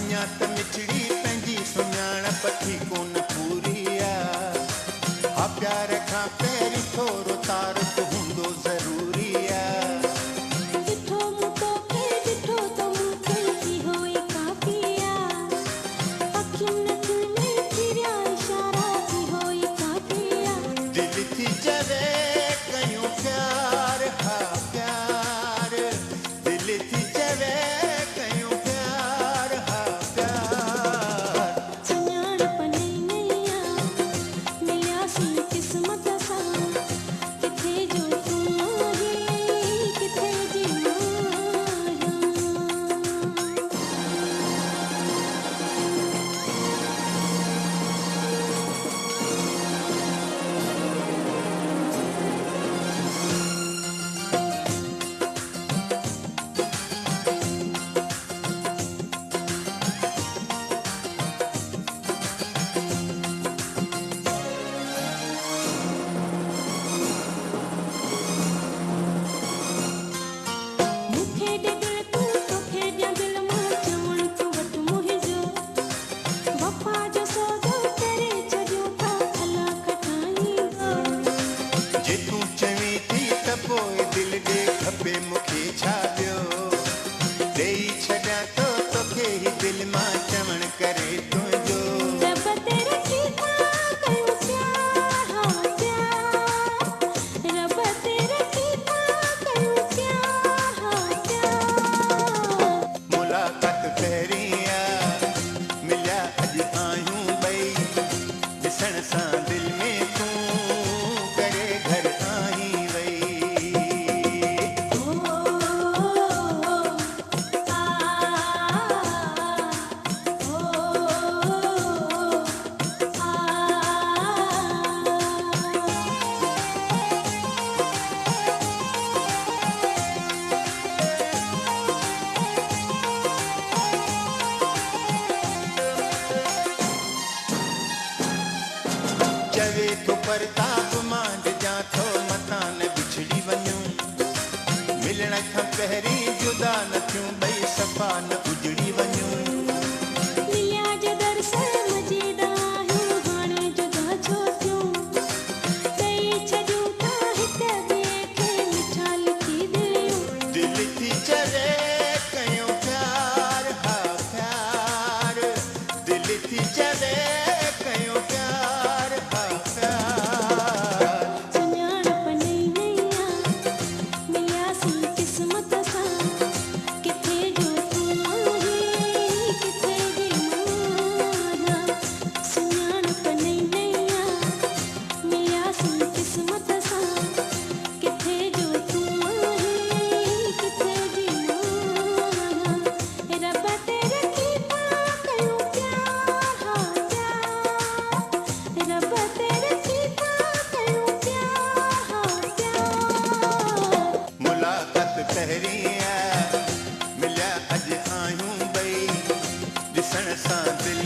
अञा त मिठड़ी पंहिंजी सुञाणप थी कोन पूरी आहे। हा प्यार खां पहिरीं थोरो तारुफ हूंदो ज़रूरी आहे। ॾिठो मूं तोखे ॾिठो त मूंखे इहो ई काफ़ी आहे। अखियुनि में फिरिया इशारा इहो ई काफ़ी आहे। दिल थी चवे कयूं प्यार, हा प्यार। दिल थी चवे कयूं प्यार, हा प्यार। सुञाणप नई नई आहे, मिलियासीं क़िस्मत सां। किथे जो तूं आहीं, किथे जी मां आहियां। मूंखे ॾे दिल तूं, तोखे ॾियां दिल मां, चवण तूं वटि मुंहिंजो। वफ़ा जो सौदो करे छॾियो था अला खटाईंदो। जे तूं चवीं थी त पोइ दिल ॾे खपे मूंखे छा ॿियो। ॾेई छॾियां थो तोखे ई दिल मां चवण करे तुंहिंजो। रब तेरे कीता कयूं प्यार, हा प्यार। रब तेरे कीता कयूं प्यार, हा प्यार। मुलाक़ात पहिरीं आहे, मिलिया अॼु आहियूं ॿई। ॾिसण सां दिल में तूं करे घर आहीं वई। ओ आ ओ चवे थो परताप मां ॾिजां थो मतां न बिछड़ी वञूं। मिलण खां पहिरीं जुदा न थियूं ॿई सफ़ा न उजड़ी वञूं। मिलिया जो दरसल मजीद आहियूं, हाणे जुदा छो थियूं। ॾेई छॾियूं था हिक ॿिए खे मिठा लिखी दिलियूं। दिल थी चवे कयूं प्यार, हा प्यार। दिल थी चवे कयूं प्यार, हा प्यार। सुञाणप नई नई आहे, मिलियासीं क़िस्मत सां। किथे जो तूं आहीं, किथे जी मां आहियां। सुञाणप नई नई आहे, मिलियासीं क़िस्मत सां। किथे जो तूं आहीं, किथे जी मां आहियां। रब तेरे कीता कयूं प्यार, हा प्यार। रब तेरे कीता कयूं प्यार, हा प्यार। मुलाक़ात पहिरीं आहे, मिलिया अॼु आहियूं ॿई। ॾिसण सां दिल